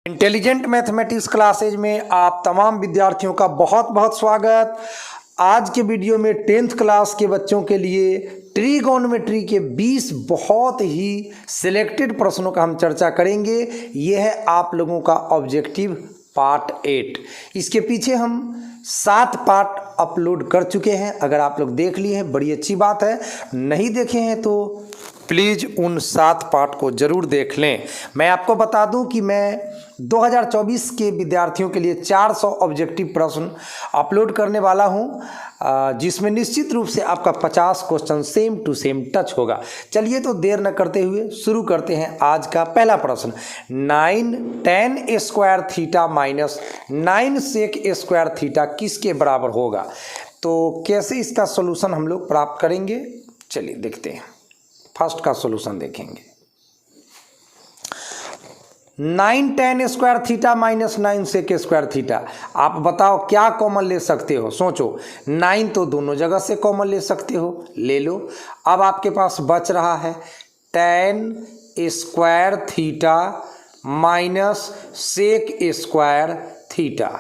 Intelligent mathematics classes में आप तमाम विद्यार्थियों का बहुत बहुत स्वागत। आज के वीडियो में 10th क्लास के बच्चों के लिए ट्रिगोनोमेट्री के 20 बहुत ही सिलेक्टेड प्रश्नों का हम चर्चा करेंगे। यह है आप लोगों का ऑब्जेक्टिव पार्ट 8। इसके पीछे हम 7 पार्ट अपलोड कर चुके हैं। अगर आप लोग देख लिए हैं बड़ी अच्छी बात है, नहीं देखे हैं तो प्लीज़ उन 7 पार्ट को ज़रूर देख लें। मैं आपको बता दूं कि मैं 2024 के विद्यार्थियों के लिए 400 ऑब्जेक्टिव प्रश्न अपलोड करने वाला हूं, जिसमें निश्चित रूप से आपका 50 question same to same touch होगा। चलिए तो देर न करते हुए शुरू करते हैं आज का पहला प्रश्न। 9 tan square theta minus 9 sec square theta किसके बराबर होगा? तो कैसे इसका सोल्यूशन हम लोग प्राप्त करेंगे, चलिए देखते हैं। फर्स्ट का सोल्यूशन देखेंगे। 9 tan square theta minus 9 sec square theta, आप बताओ क्या कॉमन ले सकते हो? सोचो, 9 तो दोनों जगह से कॉमन ले सकते हो, ले लो। अब आपके पास बच रहा है tan square theta minus sec square theta.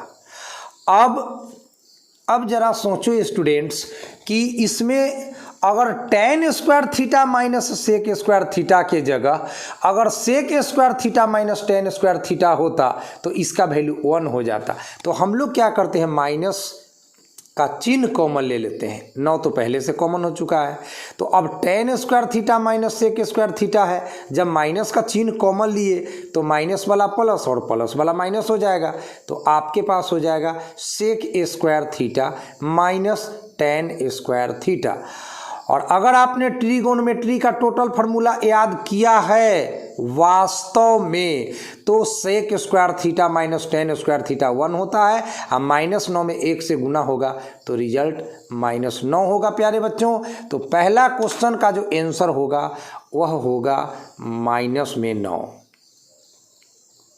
अब जरा सोचो स्टूडेंट्स कि इसमें अगर tan square theta minus sec square theta के जगह अगर sec square theta minus tan square theta होता तो इसका वैल्यू 1 हो जाता। तो हम लोग क्या करते हैं, माइनस का चिन्ह कॉमन ले लेते हैं। 9 तो पहले से कॉमन हो चुका है, तो अब tan square theta minus sec square theta है। जब माइनस का चिन्ह कॉमन लिए तो माइनस वाला प्लस और प्लस वाला माइनस हो जाएगा। तो आपके पास हो जाएगा sec square theta minus tan square theta. और अगर आपने ट्रिगोनोमेट्री का टोटल फार्मूला याद किया है वास्तव में, तो sec square theta minus tan square theta 1 होता है। अब -9 में 1 से गुना होगा तो रिजल्ट -9 होगा प्यारे बच्चों। तो पहला क्वेश्चन का जो आंसर होगा वह होगा -9।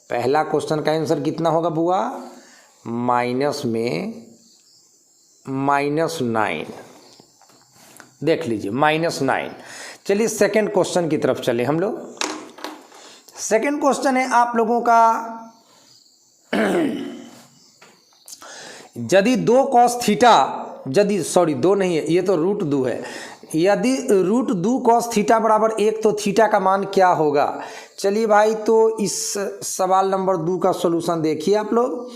पहला क्वेश्चन का आंसर कितना होगा बुआ? -9 देख लीजिए, -9। चलिए सेकंड क्वेश्चन की तरफ चले हम लोग। सेकंड क्वेश्चन है आप लोगों का यदि 2 cos थीटा, यदि सॉरी 2 नहीं है, ये तो √2 है। यदि √2 cos थीटा बराबर 1 तो थीटा का मान क्या होगा? चलिए भाई, तो इस सवाल नंबर 2 का सोल्यूशन देखिए आप लोग।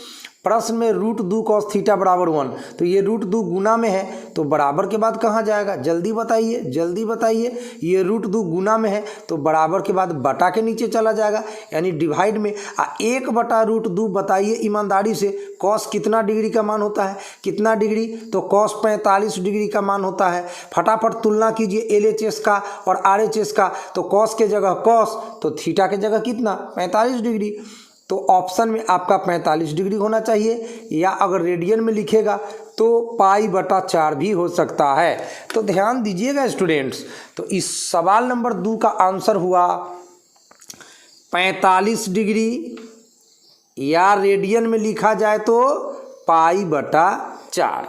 प्रश्न में √2 cos थीटा बराबर 1, तो ये √2 गुना में है तो बराबर के बाद कहाँ जाएगा? जल्दी बताइए, जल्दी बताइए। ये √2 गुना में है तो बराबर के बाद बटा के नीचे चला जाएगा, यानी डिवाइड में 1/√2। बताइए ईमानदारी से, cos कितना डिग्री का मान होता है? कितना डिग्री? तो cos 45 डिग्री का मान होता है। फटाफट तुलना कीजिए LHS का और RHS का। तो cos के जगह cos, तो थीटा के जगह कितना? 45 डिग्री। तो ऑप्शन में आपका 45 डिग्री होना चाहिए, या अगर रेडियन में लिखेगा तो π/4 भी हो सकता है। तो ध्यान दीजिएगा स्टूडेंट्स। तो इस सवाल नंबर 2 का आंसर हुआ 45 डिग्री, या रेडियन में लिखा जाए तो π/4।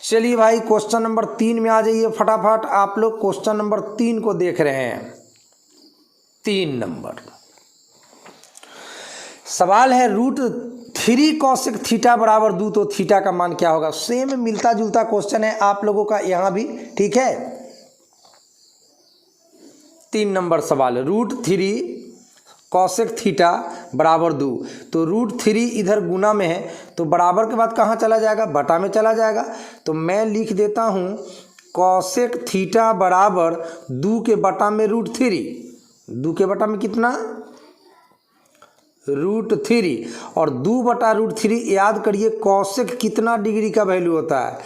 चलिए भाई, क्वेश्चन नंबर 3 में आ जाइए फटाफट। आप लोग क्वेश्चन नंबर 3 को देख रहे हैं। 3 नंबर सवाल है √3 cosec थीटा बराबर 2, तो थीटा का मान क्या होगा? सेम मिलता जुलता क्वेश्चन है आप लोगों का यहां भी, ठीक है। 3 नंबर सवाल, √3 cosec थीटा बराबर 2, तो √3 इधर गुना में है तो बराबर के बाद कहाँ चला जाएगा? बटा में चला जाएगा। तो मैं लिख देता हूं cosec थीटा बराबर 2 के बटा में √3। 2 के बटा में कितना? √3, और 2/√3 याद करिए cosec कितना डिग्री का वैल्यू होता है?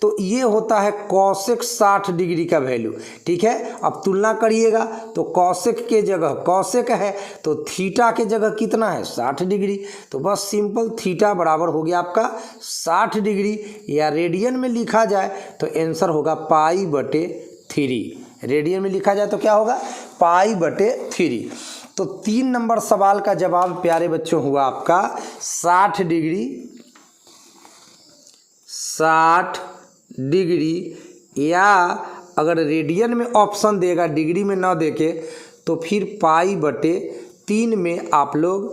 तो ये होता है cosec 60 डिग्री का वैल्यू, ठीक है। अब तुलना करिएगा तो cosec के जगह cosec है तो थीटा के जगह कितना है? 60 डिग्री। तो बस सिंपल थीटा बराबर हो गया आपका 60 डिग्री, या रेडियन में लिखा जाए तो आंसर होगा π/3। रेडियन में लिखा जाए तो क्या होगा? π/3। तो 3 नंबर सवाल का जवाब प्यारे बच्चों हुआ आपका 60 डिग्री। 60 डिग्री, या अगर रेडियन में ऑप्शन देगा, डिग्री में ना देके, तो फिर π/3 में आप लोग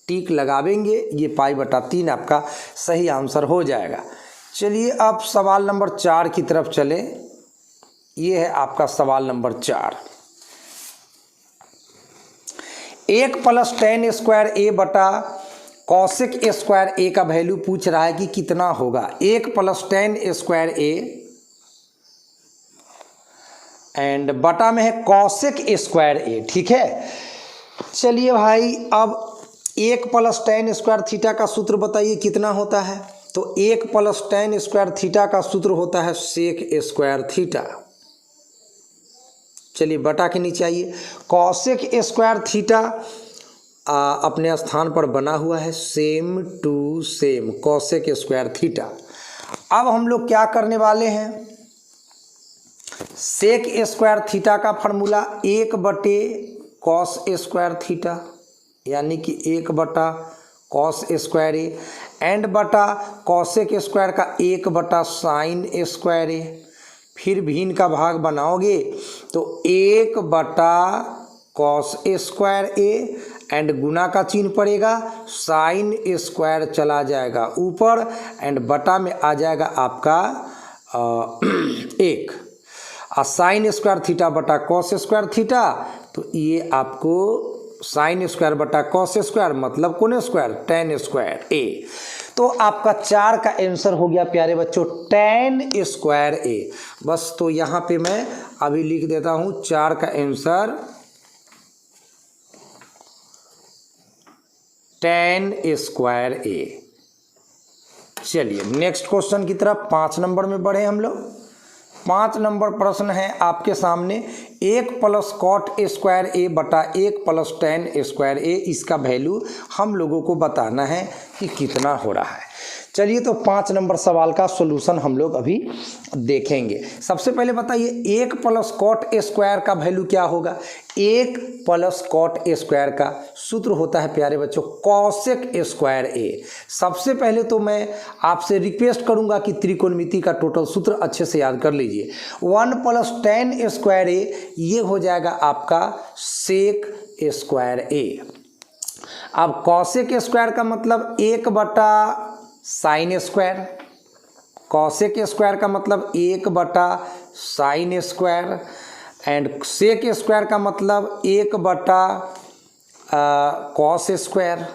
टिक लगावेंगे, ये π/3 आपका सही आंसर हो जाएगा। चलिए अब सवाल नंबर 4 की तरफ चले। ये है आपका सवाल नंबर 4। 1 + tan स्क्वायर a बटा कॉसेक स्क्वायर a का वैल्यू पूछ रहा है कि कितना होगा। 1 + tan स्क्वायर a एंड बटा में है कॉसेक स्क्वायर a, ठीक है। चलिए भाई अब 1 + tan स्क्वायर थीटा का सूत्र बताइए कितना होता है। तो 1 + tan स्क्वायर थीटा का सूत्र होता है सेक स्क्वायर थीटा। चलिए बटा के नीचे आइए, कॉसेक स्क्वायर थीटा अपने स्थान पर बना हुआ है, same to same cosec square theta. अब हम लोग क्या करने वाले हैं, सेक स्क्वायर थीटा का फॉर्मूला 1/कॉस स्क्वायर थीटा, यानी कि 1/कॉस स्क्वायर ए एंड बटा कॉसेक स्क्वायर का 1/साइन स्क्वायर ए। फिर भिन्न का भाग बनाओगे तो 1/कॉस स्क्वायर ए एंड गुना का चिन्ह पड़ेगा, साइन स्क्वायर चला जाएगा ऊपर एंड बटा में आ जाएगा आपका 1 साइन स्क्वायर थीटा बटा कॉस स्क्वायर थीटा। तो ये आपको साइन स्क्वायर बटा कॉस स्क्वायर मतलब कौन स्क्वायर, tan स्क्वायर ए। तो आपका 4 का आंसर हो गया प्यारे बच्चों tan स्क्वायर ए। बस तो यहाँ पे मैं अभी लिख देता हूँ 4 का आंसर tan स्क्वायर ए। चलिए नेक्स्ट क्वेश्चन की तरफ 5 नंबर में बढ़े हम लोग। 5 नंबर प्रश्न है आपके सामने, 1 + cot स्क्वायर ए बटा 1 + tan स्क्वायर ए। इसका वैल्यू हम लोगों को बताना है कि कितना हो रहा है। चलिए तो 5 नंबर सवाल का सॉल्यूशन हम लोग अभी देखेंगे। सबसे पहले बताइए 1 + cot स्क्वायर का वैल्यू क्या होगा। 1 + cot स्क्वायर का सूत्र होता है प्यारे बच्चों कॉसेक स्क्वायर ए। सबसे पहले तो मैं आपसे रिक्वेस्ट करूंगा कि त्रिकोणमिति का टोटल सूत्र अच्छे से याद कर लीजिए। 1 + tan स्क्वायर ए ये हो जाएगा आपका सेक स्क्वायर ए। अब कॉसेक स्क्वायर का मतलब 1/साइन स्क्वायर, कॉसेक स्क्वायर का मतलब 1/साइन स्क्वायर एंड सेक स्क्वायर का मतलब 1/कॉस स्क्वायर।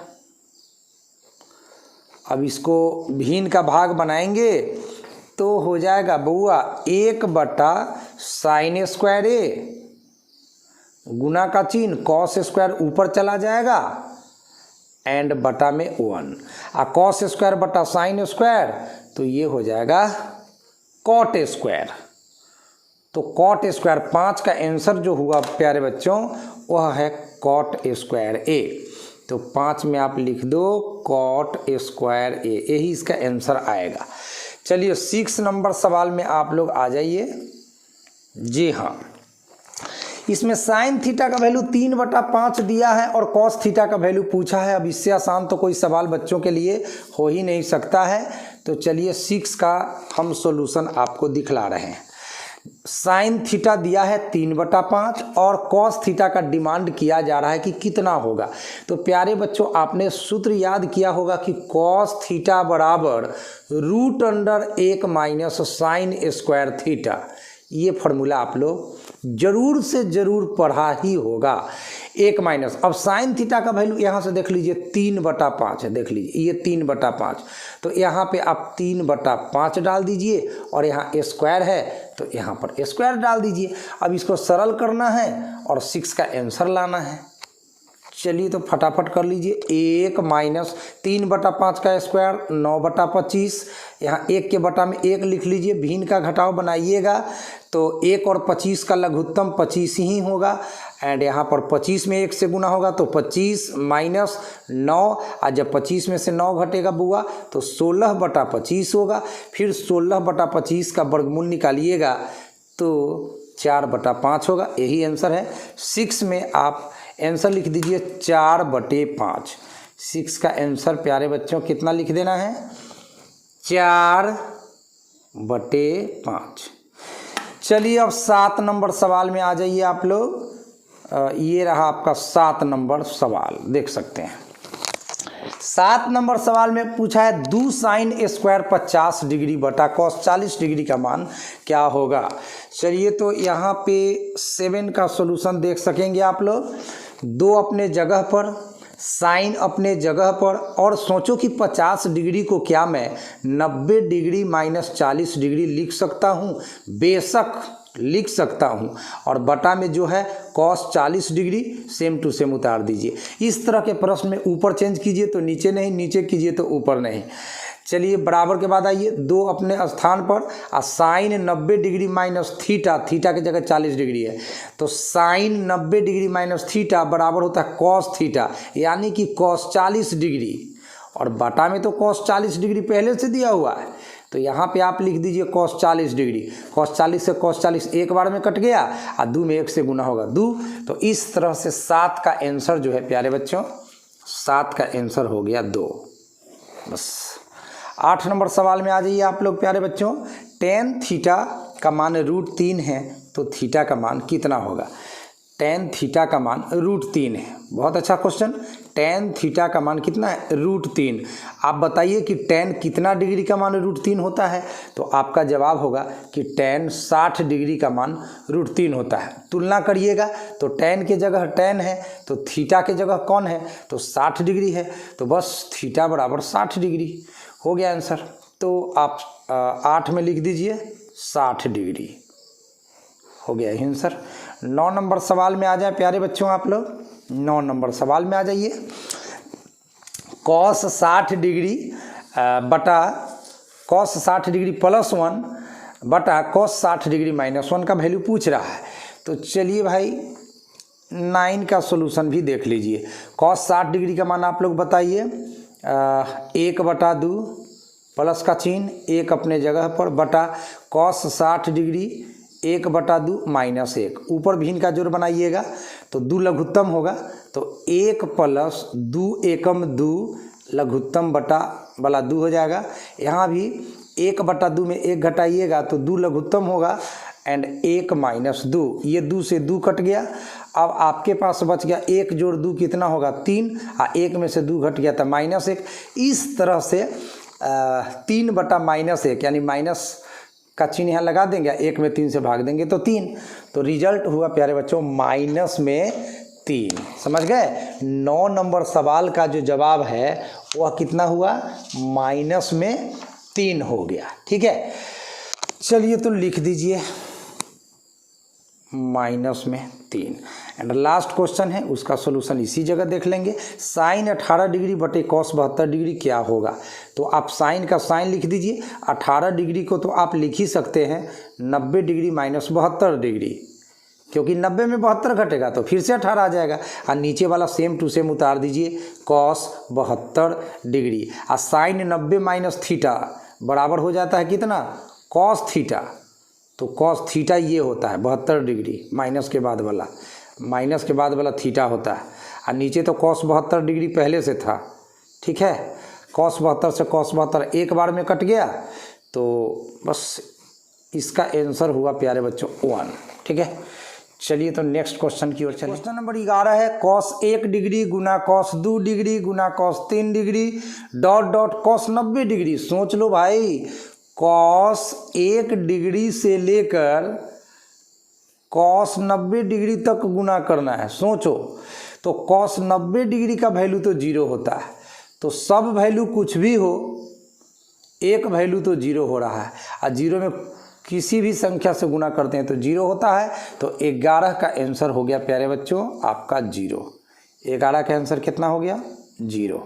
अब इसको भिन्न का भाग बनाएंगे तो हो जाएगा बउआ 1/साइन स्क्वायर ए गुना का चिन्ह कॉस स्क्वायर ऊपर चला जाएगा एंड बटा में 1 कॉस स्क्वायर बटा साइन स्क्वायर तो ये हो जाएगा कॉट स्क्वायर। तो कॉट स्क्वायर 5 का आंसर जो हुआ प्यारे बच्चों वह है कॉट स्क्वायर ए। तो 5 में आप लिख दो कॉट स्क्वायर ए, यही इसका आंसर आएगा। चलिए 6 नंबर सवाल में आप लोग आ जाइए। जी हाँ, इसमें साइन थीटा का वैल्यू 3/5 दिया है और कॉस थीटा का वैल्यू पूछा है। अब इससे आसान तो कोई सवाल बच्चों के लिए हो ही नहीं सकता है। तो चलिए 6 का हम सॉल्यूशन आपको दिखला रहे हैं। साइन थीटा दिया है 3/5 और कॉस थीटा का डिमांड किया जा रहा है कि कितना होगा। तो प्यारे बच्चों आपने सूत्र याद किया होगा कि कॉस थीटा बराबर √1 - साइन स्क्वायर थीटा। ये फॉर्मूला आप लोग जरूर से जरूर पढ़ा ही होगा। 1 अब साइन थीटा का वैल्यू यहाँ से देख लीजिए 3/5 है, देख लीजिए ये 3/5। तो यहाँ पे आप 3/5 डाल दीजिए और यहाँ स्क्वायर है तो यहाँ पर स्क्वायर डाल दीजिए। अब इसको सरल करना है और 6 का आंसर लाना है। चलिए तो फटाफट कर लीजिए। 1 - 3/5 का स्क्वायर 9/25। यहाँ 1 के बटा में 1 लिख लीजिए, भिन्न का घटाव बनाइएगा तो 1 और 25 का लघुत्तम 25 ही होगा एंड यहाँ पर 25 में 1 से गुना होगा तो 25 - 9 और जब 25 में से 9 घटेगा बुआ तो 16/25 होगा। फिर 16/25 का वर्गमूल निकालिएगा तो 4/5 होगा, यही आंसर है। 6 में आप आंसर लिख दीजिए 4/5। 6 का आंसर प्यारे बच्चों कितना लिख देना है 4/5। चलिए अब 7 नंबर सवाल में आ जाइए आप लोग। ये रहा आपका 7 नंबर सवाल, देख सकते हैं। 7 नंबर सवाल में पूछा है दो साइन स्क्वायर 50 डिग्री बटा कॉस 40 डिग्री का मान क्या होगा। चलिए तो यहाँ पे 7 का सॉल्यूशन देख सकेंगे आप लोग। दो अपने जगह पर, साइन अपने जगह पर, और सोचो कि 50 डिग्री को क्या मैं 90 डिग्री माइनस 40 डिग्री लिख सकता हूँ, बेशक लिख सकता हूँ। और बटा में जो है cos 40 degree same to same उतार दीजिए। इस तरह के प्रश्न में ऊपर चेंज कीजिए तो नीचे नहीं, नीचे कीजिए तो ऊपर नहीं। चलिए बराबर के बाद आइए, दो अपने स्थान पर, और sine 90 degree minus theta, theta की जगह 40 डिग्री है, तो साइन 90 डिग्री माइनस थीटा बराबर होता है कॉस थीटा, यानी कि कॉस 40 डिग्री। और बटा में तो कॉस 40 डिग्री पहले से दिया हुआ है, तो यहाँ पे आप लिख दीजिए कॉस 40 डिग्री। कॉस 40 से कॉस 40 एक बार में कट गया, और 2 में 1 से गुना होगा 2। तो इस तरह से 7 का आंसर जो है प्यारे बच्चों, 7 का आंसर हो गया 2। बस 8 नंबर सवाल में आ जाइए आप लोग प्यारे बच्चों। टेन थीटा का मान √3 है, तो थीटा का मान कितना होगा। टेन थीटा का मान √3 है। बहुत अच्छा क्वेश्चन। टेन थीटा का मान कितना है, √3। आप बताइए कि टेन कितना डिग्री का मान √3 होता है, तो आपका जवाब होगा कि टेन 60 डिग्री का मान √3 होता है। तुलना करिएगा तो टेन के जगह टेन है, तो थीटा के जगह कौन है, तो 60 डिग्री है, तो बस थीटा बराबर 60 डिग्री हो गया आंसर। तो आप 8 में लिख दीजिए 60 डिग्री हो गया आंसर। 9 नंबर सवाल में आ जाए प्यारे बच्चों आप लोग। 9 नंबर सवाल में आ जाइए। कॉस 60 डिग्री बटा कॉस 60 डिग्री +1 बटा कॉस 60 डिग्री -1 का वैल्यू पूछ रहा है। तो चलिए भाई 9 का सॉल्यूशन भी देख लीजिए। कॉस 60 डिग्री का मान आप लोग बताइए। 1/2 प्लस का चिन्ह, 1 अपने जगह पर, बटा कॉस 60 डिग्री 1/2 -1, ऊपर भिन्न का जोड़ बनाइएगा तो 2 लघुत्तम होगा, तो 1 + 2 एकम 2 लघुत्तम बटा वाला 2 हो जाएगा। यहाँ भी 1/2 में 1 घटाइएगा तो 2 लघुत्तम होगा, एंड 1 - 2, ये 2 से 2 कट गया। अब आपके पास बच गया 1 + 2 कितना होगा 3, और 1 में से 2 घट गया था -1। इस तरह से 3 बटा -1 यानी माइनस का चिन्ह यहाँ लगा देंगे, 1 में 3 से भाग देंगे तो 3। तो रिजल्ट हुआ प्यारे बच्चों -3। समझ गए। 9 नंबर सवाल का जो जवाब है वह कितना हुआ, -3 हो गया। ठीक है, चलिए तो लिख दीजिए -3। एंड लास्ट क्वेश्चन है, उसका सॉल्यूशन इसी जगह देख लेंगे। साइन 18 डिग्री बटे कॉस 72 डिग्री क्या होगा। तो आप साइन का साइन लिख दीजिए। 18 डिग्री को तो आप लिख ही सकते हैं 90 डिग्री माइनस 72 डिग्री, क्योंकि 90 में 72 घटेगा तो फिर से 18 आ जाएगा। और नीचे वाला सेम टू सेम उतार दीजिए कॉस 72 डिग्री। और साइन 90 माइनस थीटा बराबर हो जाता है कितना, कॉस थीटा। तो कॉस थीटा ये होता है 72 डिग्री, माइनस के बाद वाला थीटा होता है। और नीचे तो कॉस 72 डिग्री पहले से था। ठीक है, कॉस 72 से कॉस 72 एक बार में कट गया, तो बस इसका आंसर हुआ प्यारे बच्चों 1। ठीक है, चलिए तो नेक्स्ट क्वेश्चन की ओर चलिए। क्वेश्चन नंबर 11 है, कॉस 1 डिग्री गुना कॉस 2 डिग्री गुना cos 3 degree dot cos 90 degree. सोच लो भाई, कॉस 1 डिग्री से लेकर कॉस 90 डिग्री तक गुना करना है। सोचो, तो कॉस 90 डिग्री का वैल्यू तो 0 होता है, तो सब वैल्यू कुछ भी हो, एक वैल्यू तो 0 हो रहा है। और 0 में किसी भी संख्या से गुना करते हैं तो 0 होता है। तो 11 का आंसर हो गया प्यारे बच्चों आपका 0। 11 का आंसर कितना हो गया, 0।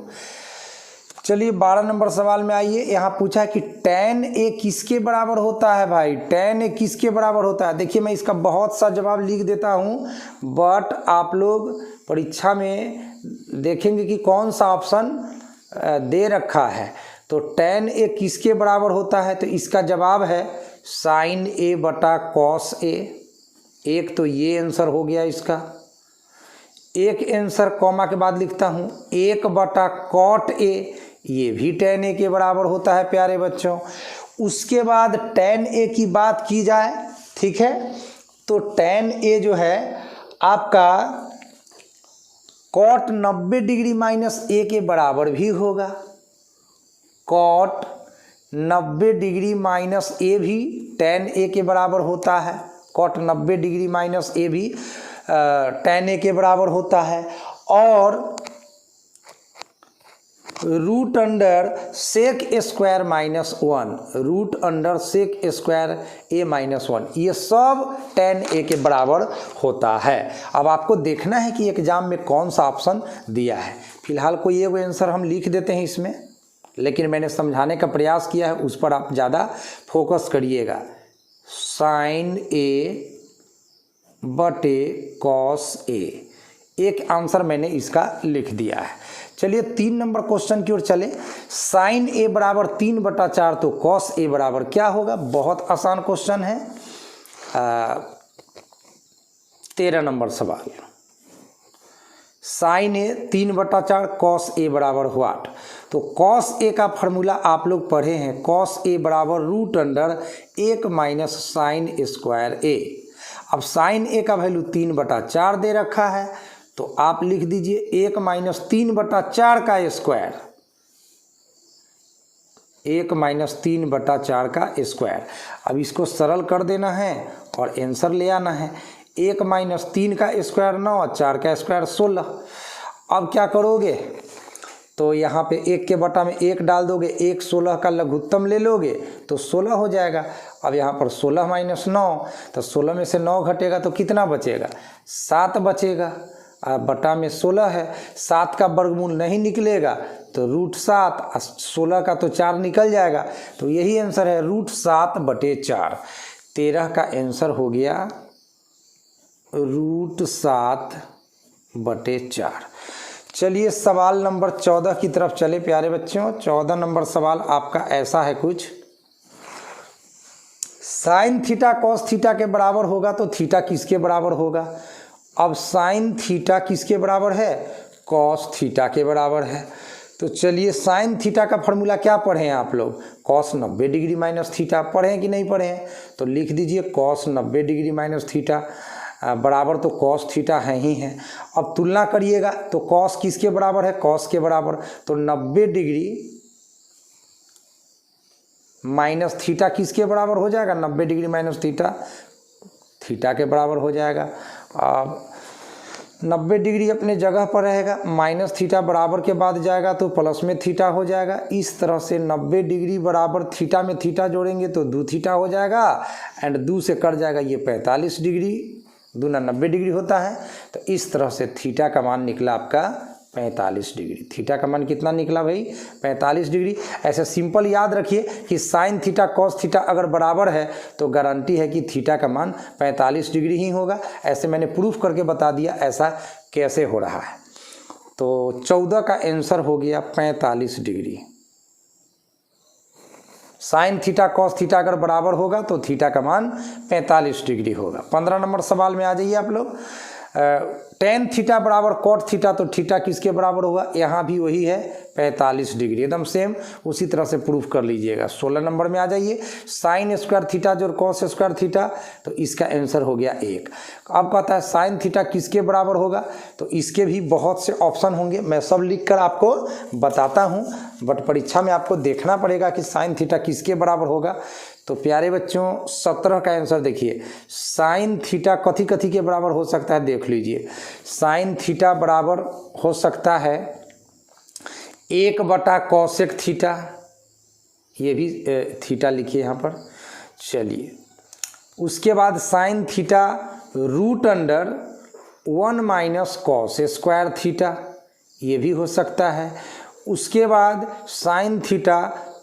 चलिए 12 नंबर सवाल में आइए। यहाँ पूछा है कि tan a किसके बराबर होता है भाई, tan a किसके बराबर होता है। देखिए मैं इसका बहुत सा जवाब लिख देता हूँ, बट आप लोग परीक्षा में देखेंगे कि कौन सा ऑप्शन दे रखा है। तो tan a किसके बराबर होता है, तो इसका जवाब है sin a बटा cos a। एक तो ये आंसर हो गया इसका। एक आंसर कॉमा के बाद लिखता हूँ 1 बटा cot a, ये भी tan a के बराबर होता है प्यारे बच्चों। उसके बाद tan a की बात की जाए, ठीक है, तो tan a जो है आपका कॉट 90 डिग्री माइनस ए के बराबर भी होगा। कॉट 90 डिग्री माइनस ए भी tan ए के बराबर होता है। कॉट 90 डिग्री माइनस ए भी tan ए के बराबर होता है। और root under sec square minus 1, root under sec square a minus 1, ये सब tan ए के बराबर होता है। अब आपको देखना है कि एग्जाम में कौन सा ऑप्शन दिया है। फिलहाल कोई एक आंसर हम लिख देते हैं इसमें, लेकिन मैंने समझाने का प्रयास किया है, उस पर आप ज़्यादा फोकस करिएगा। साइन ए बटे कॉस ए, एक आंसर मैंने इसका लिख दिया है। चलिए 3 नंबर क्वेश्चन की ओर चले। साइन ए बराबर 3/4 तो कॉस ए बराबर क्या होगा? बहुत आसान क्वेश्चन है। 13 नंबर सवाल। साइन ए 3/4 कॉस ए बराबर व्हाट? तो कॉस ए का फॉर्मूला आप लोग पढ़े हैं, कॉस ए बराबर root under 1 minus sine square a. अब साइन ए का वैल्यू 3/4 दे रखा है, तो आप लिख दीजिए 1 माइनस 3/4 का स्क्वायर, 1 माइनस 3/4 का स्क्वायर। अब इसको सरल कर देना है और आंसर ले आना है। 1 माइनस 3 का स्क्वायर 9 और 4 का स्क्वायर 16। अब क्या करोगे? तो यहाँ पे 1 के बटा में 1 डाल दोगे, 1 16 का लघुत्तम ले लोगे तो 16 हो जाएगा। अब यहाँ पर 16 माइनस 9, तो 16 में से 9 घटेगा तो कितना बचेगा? 7 बचेगा। अब बटा में 16 है, 7 का वर्गमूल नहीं निकलेगा तो रूट 7, 16 का तो 4 निकल जाएगा, तो यही आंसर है रूट 7/4। 13 का आंसर हो गया रूट 7/4। चलिए सवाल नंबर 14 की तरफ चले प्यारे बच्चों। 14 नंबर सवाल आपका ऐसा है कुछ, साइन थीटा कॉस थीटा के बराबर होगा तो थीटा किसके बराबर होगा? अब साइन थीटा किसके बराबर है? कॉस थीटा के बराबर है। तो चलिए साइन थीटा का फॉर्मूला क्या पढ़े हैं आप लोग? कॉस 90 डिग्री माइनस थीटा पढ़े हैं कि नहीं पढ़े हैं? तो लिख दीजिए कॉस 90 डिग्री माइनस थीटा बराबर तो कॉस थीटा है ही है। अब तुलना करिएगा तो कॉस किसके बराबर है? कॉस के बराबर, तो 90 डिग्री माइनस थीटा किसके बराबर हो जाएगा? 90 डिग्री माइनस थीटा थीटा के बराबर हो जाएगा। अब 90 डिग्री अपने जगह पर रहेगा, माइनस थीटा बराबर के बाद जाएगा तो प्लस में थीटा हो जाएगा। इस तरह से 90 डिग्री बराबर थीटा में थीटा जोड़ेंगे तो 2 थीटा हो जाएगा, एंड 2 से कट जाएगा ये 45 डिग्री, 2 ना 90 डिग्री होता है। तो इस तरह से थीटा का मान निकला आपका 45 डिग्री। थीटा का मान कितना निकला भाई? 45 डिग्री। ऐसे सिंपल याद रखिए कि साइन थीटा कॉस थीटा अगर बराबर है तो गारंटी है कि थीटा का मान 45 डिग्री ही होगा। ऐसे मैंने प्रूफ करके बता दिया ऐसा कैसे हो रहा है। तो 14 का आंसर हो गया 45 degree. Sign theta cos theta अगर बराबर होगा तो थीटा का मान 45 डिग्री होगा। 15 नंबर सवाल में आ जाइए आप लोग। टेन थीटा बराबर कॉट थीटा तो थीटा किसके बराबर होगा? यहाँ भी वही है 45 डिग्री, एकदम सेम उसी तरह से प्रूफ कर लीजिएगा। 16 नंबर में आ जाइए। साइन स्क्वायर थीटा जो कॉस स्क्वायर थीटा, तो इसका आंसर हो गया 1। अब कहता है साइन थीटा किसके बराबर होगा? तो इसके भी बहुत से ऑप्शन होंगे, मैं सब लिख कर आपको बताता हूँ, बट परीक्षा में आपको देखना पड़ेगा कि साइन थीटा किसके बराबर होगा। तो प्यारे बच्चों 17 का आंसर देखिए, साइन थीटा कथी कथी के बराबर हो सकता है देख लीजिए। साइन थीटा बराबर हो सकता है 1/कॉसेक थीटा, ये भी थीटा लिखिए यहाँ पर। चलिए उसके बाद sine theta root under 1 minus cos square theta, ये भी हो सकता है। उसके बाद sine theta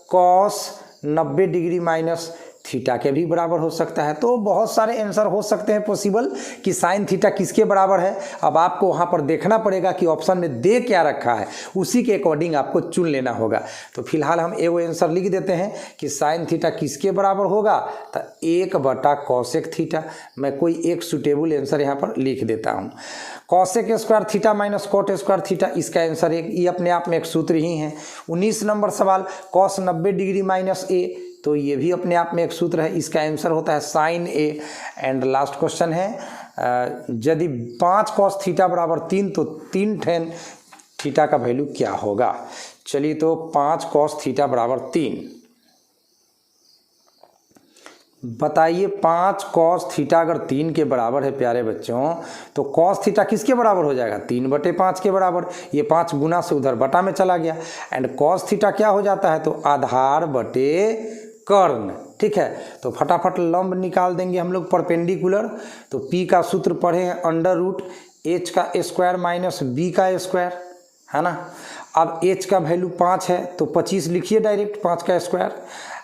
cos 90 degree minus theta के भी बराबर हो सकता है। तो बहुत सारे आंसर हो सकते हैं पॉसिबल कि साइन थीटा किसके बराबर है। अब आपको वहाँ पर देखना पड़ेगा कि ऑप्शन में दे क्या रखा है, उसी के अकॉर्डिंग आपको चुन लेना होगा। तो फिलहाल हम एगो आंसर लिख देते हैं कि साइन थीटा किसके बराबर होगा, तो 1/कॉसेक थीटा। मैं कोई एक सुटेबल आंसर यहाँ पर लिख देता हूँ। Cosec square theta minus cot square theta, इसका आंसर एक ये अपने आप में एक सूत्र ही है। 19 नंबर सवाल, कॉस 90 डिग्री माइनस ए, तो ये भी अपने आप में एक सूत्र है, इसका आंसर होता है sine A. And last question है यदि 5 cos थीटा बराबर 3 तो 3 tan थीटा का वैल्यू क्या होगा। चलिए तो 5 cos थीटा बराबर 3, बताइए 5 cos थीटा अगर 3 के बराबर है प्यारे बच्चों तो cos थीटा किसके बराबर हो जाएगा, 3/5 के बराबर। ये 5 गुना से उधर बटा में चला गया एंड cos थीटा क्या हो जाता है, तो आधार बटे कर्ण। ठीक है, तो फटाफट लंब निकाल देंगे हम लोग परपेंडिकुलर। तो P का सूत्र पढ़े हैं √h का स्क्वायर माइनस b का स्क्वायर, है ना। अब h का वैल्यू 5 है तो 25 लिखिए डायरेक्ट, 5 का स्क्वायर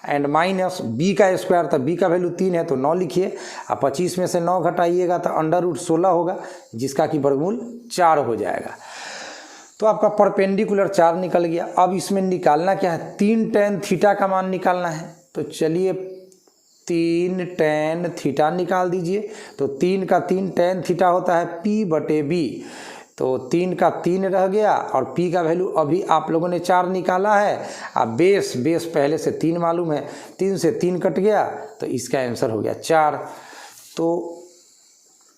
एंड माइनस b का स्क्वायर, तो b का वैल्यू 3 है तो 9 लिखिए। अब 25 में से 9 घटाइएगा तो √16 होगा जिसका कि वर्गमूल 4 हो जाएगा। तो आपका परपेंडिकुलर 4 निकल गया। अब इसमें निकालना क्या है, 3 tan थीटा का मान निकालना है। तो चलिए 3 tan थीटा निकाल दीजिए। तो 3 का 3 tan थीटा होता है P/B, तो 3 का 3 रह गया और P का वैल्यू अभी आप लोगों ने 4 निकाला है। अब बेस पहले से 3 मालूम है, 3 से 3 कट गया तो इसका आंसर हो गया 4। तो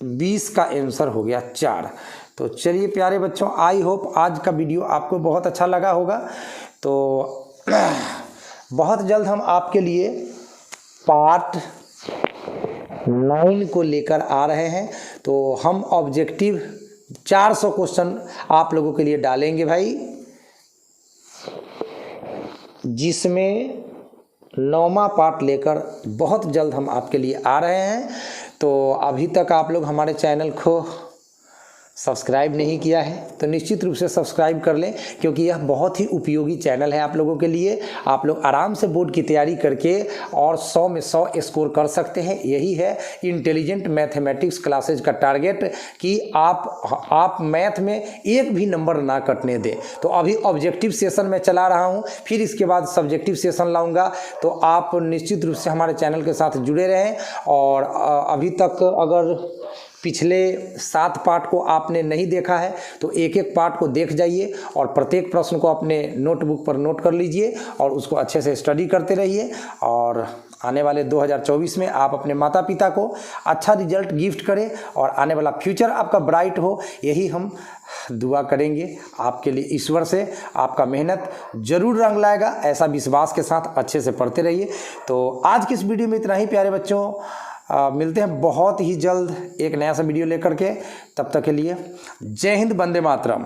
20 का आंसर हो गया 4। तो चलिए प्यारे बच्चों, आई होप आज का वीडियो आपको बहुत अच्छा लगा होगा। तो बहुत जल्द हम आपके लिए पार्ट 9 को लेकर आ रहे हैं। तो हम ऑब्जेक्टिव 400 क्वेश्चन आप लोगों के लिए डालेंगे भाई, जिसमें 9वां पार्ट लेकर बहुत जल्द हम आपके लिए आ रहे हैं। तो अभी तक आप लोग हमारे चैनल को सब्सक्राइब नहीं किया है तो निश्चित रूप से सब्सक्राइब कर लें, क्योंकि यह बहुत ही उपयोगी चैनल है आप लोगों के लिए। आप लोग आराम से बोर्ड की तैयारी करके और 100 में 100 स्कोर कर सकते हैं। यही है इंटेलिजेंट मैथमेटिक्स क्लासेज का टारगेट कि आप मैथ में एक भी नंबर ना कटने दें। तो अभी ऑब्जेक्टिव सेशन में चला रहा हूँ, फिर इसके बाद सब्जेक्टिव सेशन लाऊंगा। तो आप निश्चित रूप से हमारे चैनल के साथ जुड़े रहें। और अभी तक अगर पिछले 7 पार्ट को आपने नहीं देखा है तो एक एक पार्ट को देख जाइए और प्रत्येक प्रश्न को अपने नोटबुक पर नोट कर लीजिए और उसको अच्छे से स्टडी करते रहिए। और आने वाले 2024 में आप अपने माता पिता को अच्छा रिजल्ट गिफ्ट करें और आने वाला फ्यूचर आपका ब्राइट हो, यही हम दुआ करेंगे आपके लिए ईश्वर से। आपका मेहनत जरूर रंग लाएगा, ऐसा विश्वास के साथ अच्छे से पढ़ते रहिए। तो आज की इस वीडियो में इतना ही प्यारे बच्चों, मिलते हैं बहुत ही जल्द एक नया सा वीडियो लेकर के। तब तक के लिए जय हिंद, वंदे मातरम।